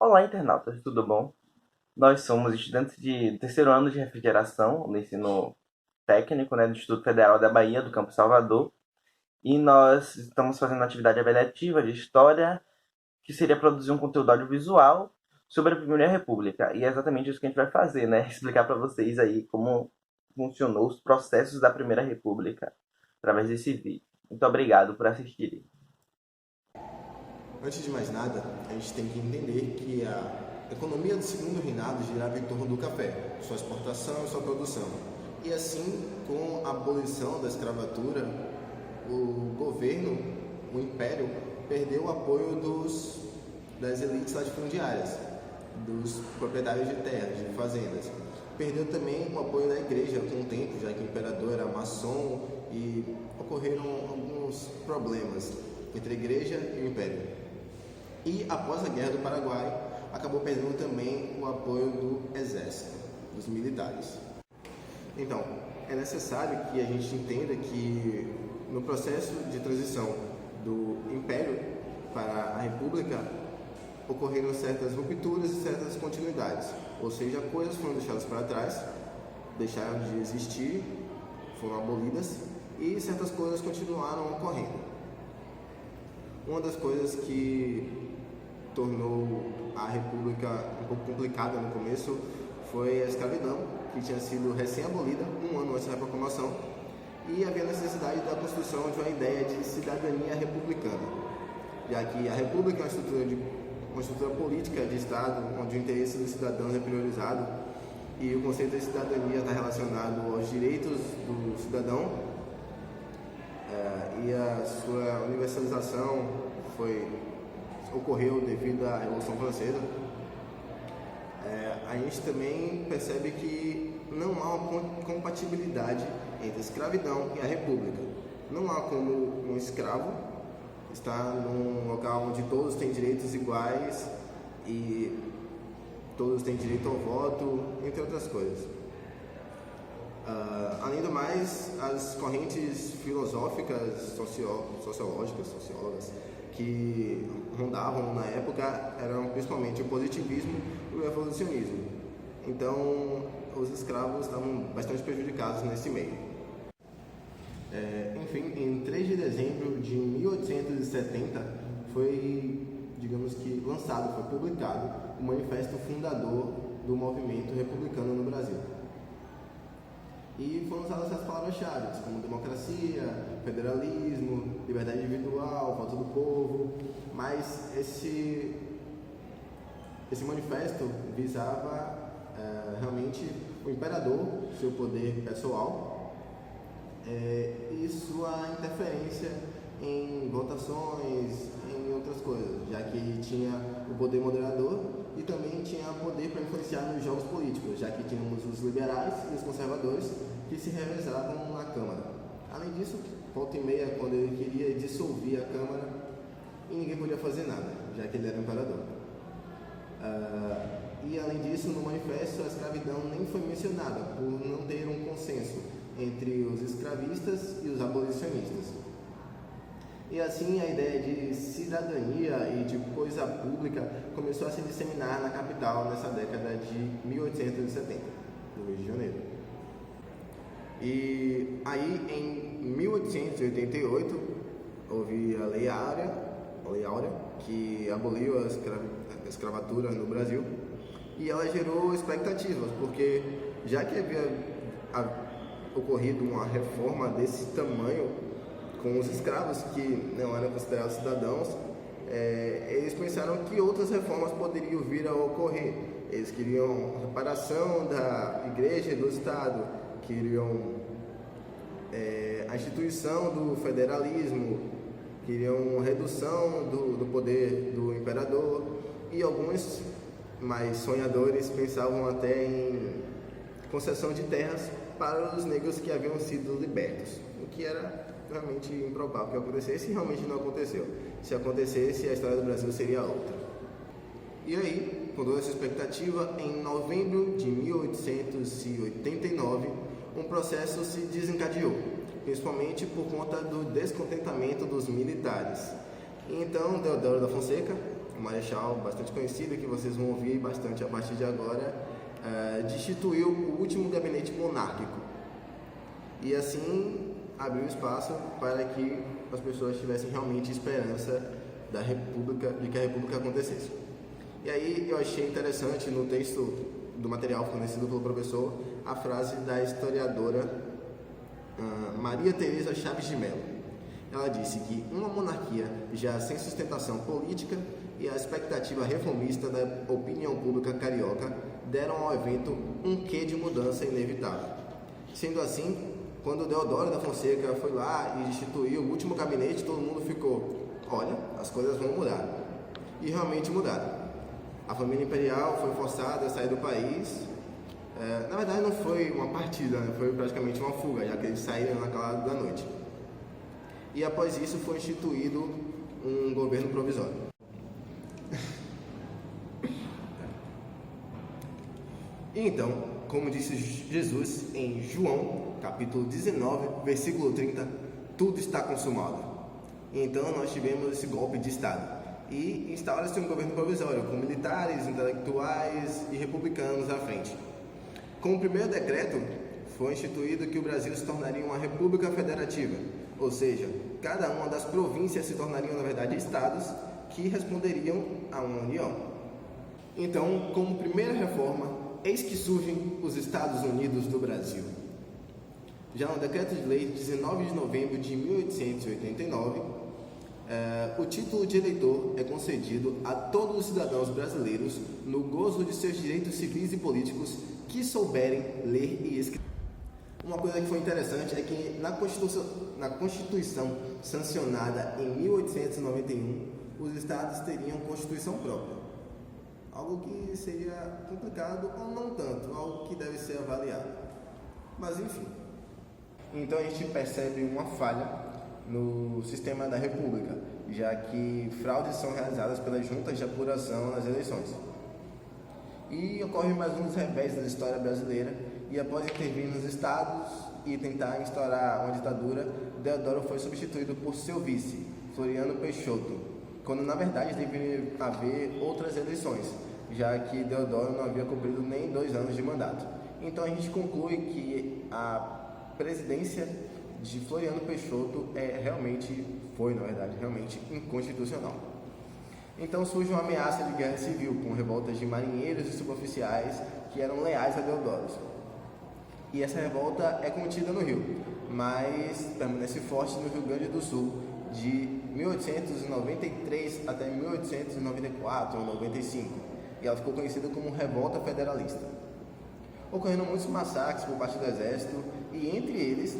Olá, internautas, tudo bom? Nós somos estudantes de terceiro ano de refrigeração no ensino técnico, do Instituto Federal da Bahia, do Campo Salvador, e nós estamos fazendo uma atividade avaliativa de história, que seria produzir um conteúdo audiovisual sobre a Primeira República. E é exatamente isso que a gente vai fazer, né? Explicar para vocês aí como funcionou os processos da Primeira República através desse vídeo. Muito obrigado por assistirem. Antes de mais nada, a gente tem que entender que a economia do segundo reinado girava em torno do café, sua exportação e sua produção. E assim, com a abolição da escravatura, o governo, o império, perdeu o apoio das elites latifundiárias, dos proprietários de terras, de fazendas. Perdeu também o apoio da igreja com o tempo, já que o imperador era maçom e ocorreram alguns problemas entre a igreja e o império. E após a Guerra do Paraguai, acabou perdendo também o apoio do exército, dos militares. Então, é necessário que a gente entenda que no processo de transição do Império para a República, ocorreram certas rupturas e certas continuidades, ou seja, coisas foram deixadas para trás, deixaram de existir, foram abolidas e certas coisas continuaram ocorrendo. Uma das coisas que tornou a República um pouco complicada no começo foi a escravidão, que tinha sido recém-abolida um ano antes da proclamação, e havia necessidade da construção de uma ideia de cidadania republicana, já que a República é uma estrutura política de Estado, onde o interesse dos cidadãos é priorizado, e o conceito de cidadania está relacionado aos direitos do cidadão, e a sua universalização ocorreu devido à Revolução Francesa. A gente também percebe que não há uma compatibilidade entre a escravidão e a república. Não há como um escravo estar num local onde todos têm direitos iguais e todos têm direito ao voto, entre outras coisas. Além do mais, as correntes filosóficas, sociólogas, que rondavam na época eram principalmente o positivismo e o evolucionismo. Então, os escravos estavam bastante prejudicados nesse meio. Enfim, em 3 de dezembro de 1870 foi, digamos que, foi publicado o Manifesto Fundador do Movimento Republicano no Brasil. E foram usadas essas palavras-chave, como democracia, federalismo, liberdade individual, voto do povo, mas esse manifesto visava realmente o imperador, seu poder pessoal, e sua interferência em votações, em outras coisas, já que tinha o poder moderador e também tinha poder para influenciar nos jogos políticos, já que tínhamos os liberais e os conservadores que se revezavam na Câmara. Além disso, volta e meia, quando ele queria dissolver a Câmara, e ninguém podia fazer nada, já que ele era imperador. E além disso, no manifesto, a escravidão nem foi mencionada, por não ter um consenso entre os escravistas e os abolicionistas. E assim a ideia de cidadania e de coisa pública começou a se disseminar na capital nessa década de 1870, no Rio de Janeiro. E aí, em 1888, houve a Lei Áurea, que aboliu a escravatura no Brasil, e ela gerou expectativas, porque já que havia ocorrido uma reforma desse tamanho com os escravos que não eram considerados cidadãos, eles pensaram que outras reformas poderiam vir a ocorrer. Eles queriam reparação da igreja e do Estado, queriam a instituição do federalismo, queriam redução do poder do imperador, e alguns mais sonhadores pensavam até em concessão de terras para os negros que haviam sido libertos, o que era realmente improvável que acontecesse, e realmente não aconteceu. Se acontecesse, a história do Brasil seria outra. E aí, com toda essa expectativa, em novembro de 1889, um processo se desencadeou, principalmente por conta do descontentamento dos militares. E então, Deodoro da Fonseca, um marechal bastante conhecido, que vocês vão ouvir bastante a partir de agora, destituiu o último gabinete monárquico. E assim abriu espaço para que as pessoas tivessem realmente esperança da República, de que a República acontecesse. E aí eu achei interessante no texto do material fornecido pelo professor a frase da historiadora Maria Teresa Chaves de Mello. Ela disse que uma monarquia já sem sustentação política e a expectativa reformista da opinião pública carioca deram ao evento um quê de mudança inevitável. Sendo assim, quando Deodoro da Fonseca foi lá e instituiu o último gabinete, todo mundo ficou, olha, as coisas vão mudar. E realmente mudaram. A família imperial foi forçada a sair do país. Na verdade não foi uma partida, né? Foi praticamente uma fuga, já que eles saíram naquela da noite. E após isso foi instituído um governo provisório. Então, como disse Jesus em João, capítulo 19, versículo 30, tudo está consumado. Então nós tivemos esse golpe de Estado. E instaura-se um governo provisório, com militares, intelectuais e republicanos à frente. Com o primeiro decreto, foi instituído que o Brasil se tornaria uma república federativa, ou seja, cada uma das províncias se tornariam, na verdade, estados que responderiam a uma união. Então, como primeira reforma, eis que surgem os Estados Unidos do Brasil. Já no decreto de lei de 19 de novembro de 1889, o título de eleitor é concedido a todos os cidadãos brasileiros no gozo de seus direitos civis e políticos que souberem ler e escrever. Uma coisa que foi interessante é que na Constituição sancionada em 1891, os estados teriam constituição própria. Algo que seria complicado ou não tanto, algo que deve ser avaliado. Mas enfim. Então a gente percebe uma falha no sistema da República, já que fraudes são realizadas pelas juntas de apuração nas eleições. E ocorre mais um dos revés da história brasileira, e após intervir nos estados e tentar instaurar uma ditadura, Deodoro foi substituído por seu vice, Floriano Peixoto, quando na verdade deveria haver outras eleições, já que Deodoro não havia cumprido nem 2 anos de mandato. Então a gente conclui que a presidência de Floriano Peixoto foi realmente inconstitucional. Então surge uma ameaça de guerra civil, com revoltas de marinheiros e suboficiais que eram leais a Deodoro. E essa revolta é contida no Rio, mas permanece forte no Rio Grande do Sul, de 1893 até 1894 ou 95, e ela ficou conhecida como Revolta Federalista. Ocorreram muitos massacres por parte do exército, e entre eles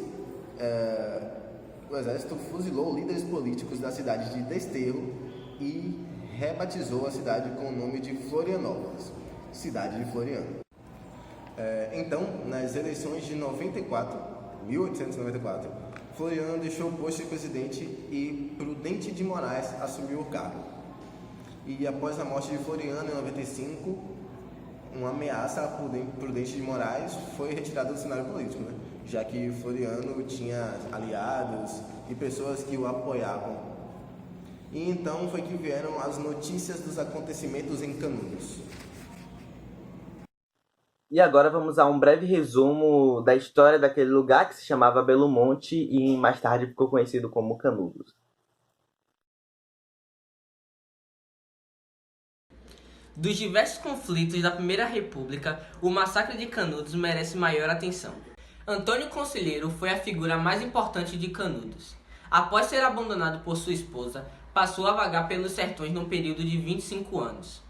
o exército fuzilou líderes políticos da cidade de Desterro e rebatizou a cidade com o nome de Florianópolis, cidade de Floriano. Então, nas eleições de 1894, Floriano deixou o posto de presidente e Prudente de Moraes assumiu o cargo. E após a morte de Floriano em 95, uma ameaça a Prudente de Moraes foi retirada do cenário político, né? Já que Floriano tinha aliados e pessoas que o apoiavam. E então foi que vieram as notícias dos acontecimentos em Canudos. E agora vamos a um breve resumo da história daquele lugar que se chamava Belo Monte e mais tarde ficou conhecido como Canudos. Dos diversos conflitos da Primeira República, o massacre de Canudos merece maior atenção. Antônio Conselheiro foi a figura mais importante de Canudos. Após ser abandonado por sua esposa, passou a vagar pelos sertões num período de 25 anos.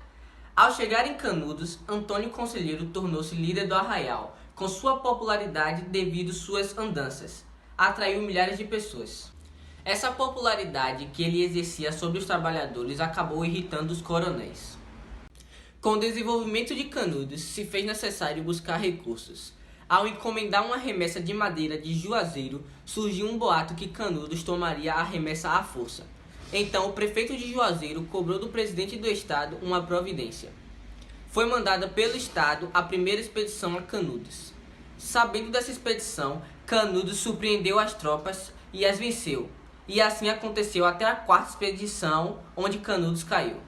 Ao chegar em Canudos, Antônio Conselheiro tornou-se líder do arraial, com sua popularidade devido suas andanças. Atraiu milhares de pessoas. Essa popularidade que ele exercia sobre os trabalhadores acabou irritando os coronéis. Com o desenvolvimento de Canudos, se fez necessário buscar recursos. Ao encomendar uma remessa de madeira de Juazeiro, surgiu um boato que Canudos tomaria a remessa à força. Então, o prefeito de Juazeiro cobrou do presidente do estado uma providência. Foi mandada pelo estado a primeira expedição a Canudos. Sabendo dessa expedição, Canudos surpreendeu as tropas e as venceu. E assim aconteceu até a quarta expedição, onde Canudos caiu.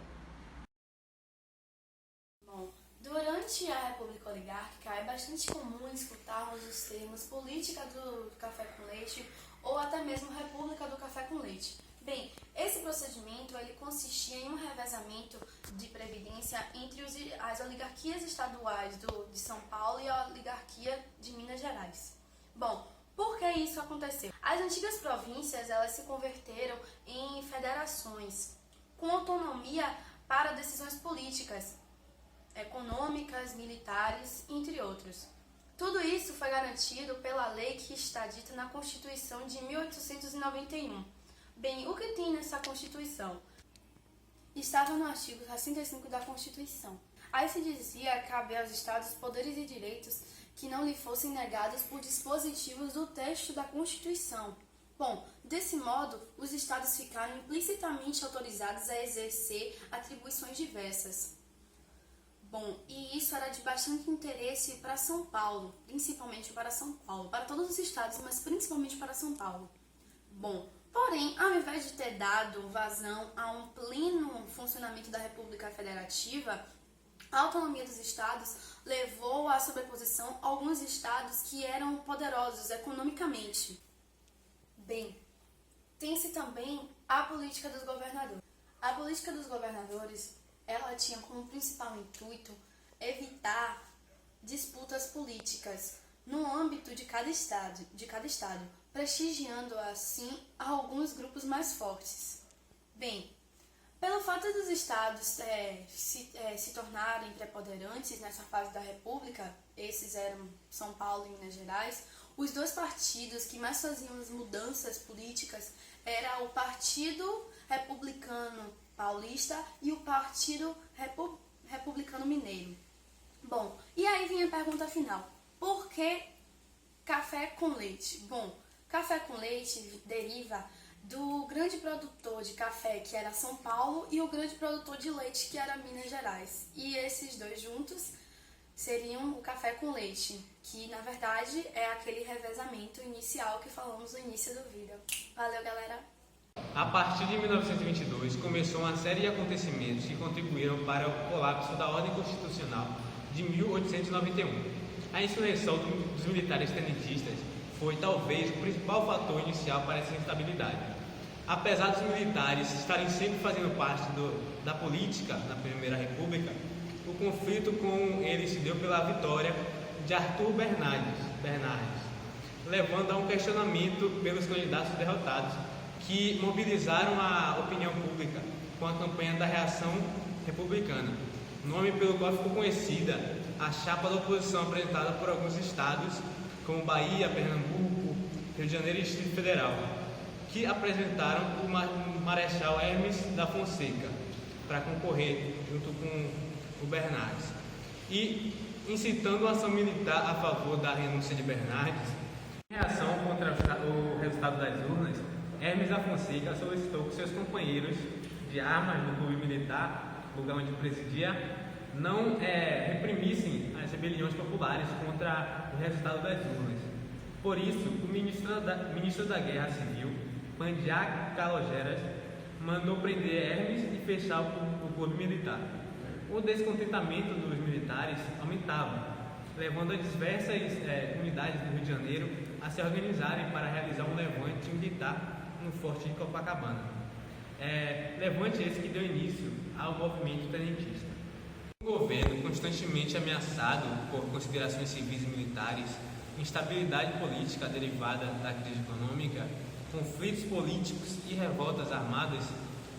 Bom, durante a República Oligárquica é bastante comum escutarmos os termos política do café com leite ou até mesmo república do café com leite. Bem, esse procedimento ele consistia em um revezamento de previdência entre as oligarquias estaduais de São Paulo e a oligarquia de Minas Gerais. Bom, por que isso aconteceu? As antigas províncias elas se converteram em federações com autonomia para decisões políticas, econômicas, militares, entre outros. Tudo isso foi garantido pela lei que está dita na Constituição de 1891. Bem, o que tem nessa Constituição? Estava no artigo 65 da Constituição. Aí se dizia que cabe aos Estados poderes e direitos que não lhe fossem negados por dispositivos do texto da Constituição. Bom, desse modo, os Estados ficaram implicitamente autorizados a exercer atribuições diversas. Bom, e isso era de bastante interesse para São Paulo, principalmente para São Paulo, para todos os estados, mas principalmente para São Paulo. Bom, porém, ao invés de ter dado vazão a um pleno funcionamento da República Federativa, a autonomia dos estados levou à sobreposição alguns estados que eram poderosos economicamente. Bem, tem-se também a política dos governadores. A política dos governadores, ela tinha como principal intuito evitar disputas políticas no âmbito de cada estado, prestigiando assim alguns grupos mais fortes. Bem, pelo fato dos estados se tornarem preponderantes nessa fase da República, esses eram São Paulo e Minas Gerais, os dois partidos que mais faziam as mudanças políticas era o Partido Republicano Paulista e o Partido Republicano Mineiro. Bom, e aí vem a pergunta final. Por que café com leite? Bom, café com leite deriva do grande produtor de café, que era São Paulo, e o grande produtor de leite, que era Minas Gerais. E esses dois juntos seriam o café com leite, que na verdade é aquele revezamento inicial que falamos no início do vídeo. Valeu, galera! A partir de 1922, começou uma série de acontecimentos que contribuíram para o colapso da ordem constitucional de 1891. A insurreição dos militares tenentistas foi talvez o principal fator inicial para essa instabilidade. Apesar dos militares estarem sempre fazendo parte da política na Primeira República, o conflito com eles se deu pela vitória de Arthur Bernardes, levando a um questionamento pelos candidatos derrotados, que mobilizaram a opinião pública com a campanha da Reação Republicana, nome pelo qual ficou conhecida a chapa da oposição apresentada por alguns estados, como Bahia, Pernambuco, Rio de Janeiro e Distrito Federal, que apresentaram o Marechal Hermes da Fonseca para concorrer junto com o Bernardes. E, incitando a ação militar a favor da renúncia de Bernardes, em reação contra o resultado das urnas, Hermes da Fonseca solicitou que seus companheiros de armas do clube militar, lugar onde presidia, não reprimissem as rebeliões populares contra o resultado das urnas. Por isso, o ministro da Guerra Civil, Pandiá Calogeras, mandou prender Hermes e fechar o clube militar. O descontentamento dos militares aumentava, levando a diversas unidades do Rio de Janeiro a se organizarem para realizar um levante militar no Forte de Copacabana. Levante esse que deu início ao movimento tenentista. O governo, constantemente ameaçado por considerações civis e militares, instabilidade política derivada da crise econômica, conflitos políticos e revoltas armadas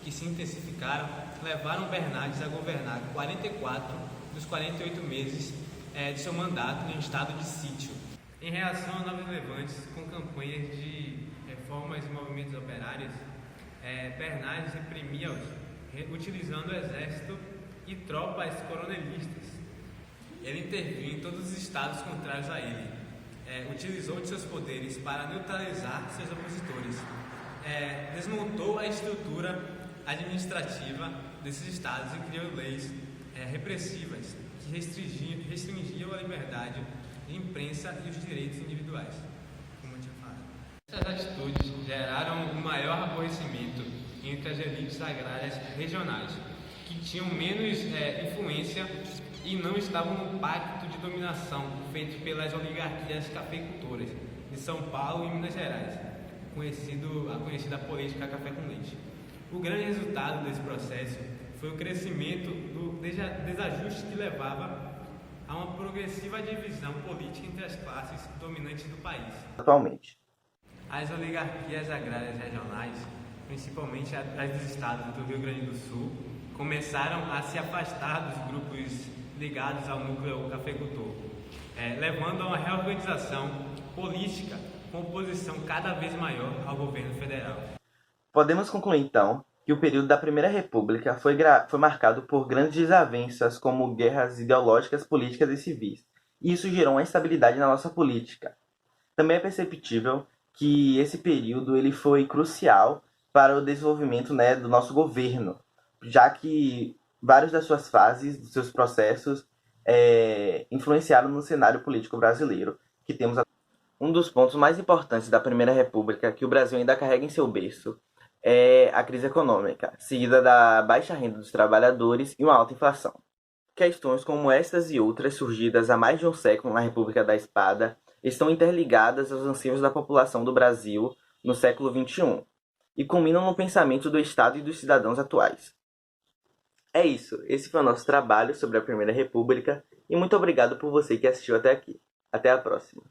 que se intensificaram, levaram Bernardes a governar 44 dos 48 meses de seu mandato em estado de sítio. Em reação a novos levantes com campanhas de reformas e movimentos operários, Bernardes reprimia-os utilizando o exército e tropas coronelistas. Ele interviu em todos os estados contrários a ele, utilizou de seus poderes para neutralizar seus opositores, desmontou a estrutura administrativa desses estados e criou leis repressivas que restringiam a liberdade de imprensa e os direitos individuais, como eu tinha falado. Essas atitudes geraram um maior aborrecimento entre as elites agrárias regionais, que tinham menos influência e não estavam no pacto de dominação feito pelas oligarquias cafeicultoras de São Paulo e Minas Gerais, a conhecida política café com leite. O grande resultado desse processo foi o crescimento do desajuste que levava a uma progressiva divisão política entre as classes dominantes do país. Atualmente, As oligarquias agrárias regionais, principalmente as dos estados do Rio Grande do Sul, começaram a se afastar dos grupos ligados ao núcleo cafeicultor, levando a uma reorganização política com oposição cada vez maior ao governo federal. podemos concluir então que o período da Primeira República foi marcado por grandes desavenças como guerras ideológicas, políticas e civis, e isso gerou uma instabilidade na nossa política. Também é perceptível que esse período ele foi crucial para o desenvolvimento, né, do nosso governo, já que várias das suas fases, dos seus processos, influenciaram no cenário político brasileiro que temos. Um dos pontos mais importantes da Primeira República que o Brasil ainda carrega em seu berço é a crise econômica, seguida da baixa renda dos trabalhadores e uma alta inflação. Questões como estas e outras, surgidas há mais de um século na República da Espada, estão interligadas aos anseios da população do Brasil no século XXI e culminam no pensamento do Estado e dos cidadãos atuais. É isso, esse foi o nosso trabalho sobre a Primeira República e muito obrigado por você que assistiu até aqui. Até a próxima!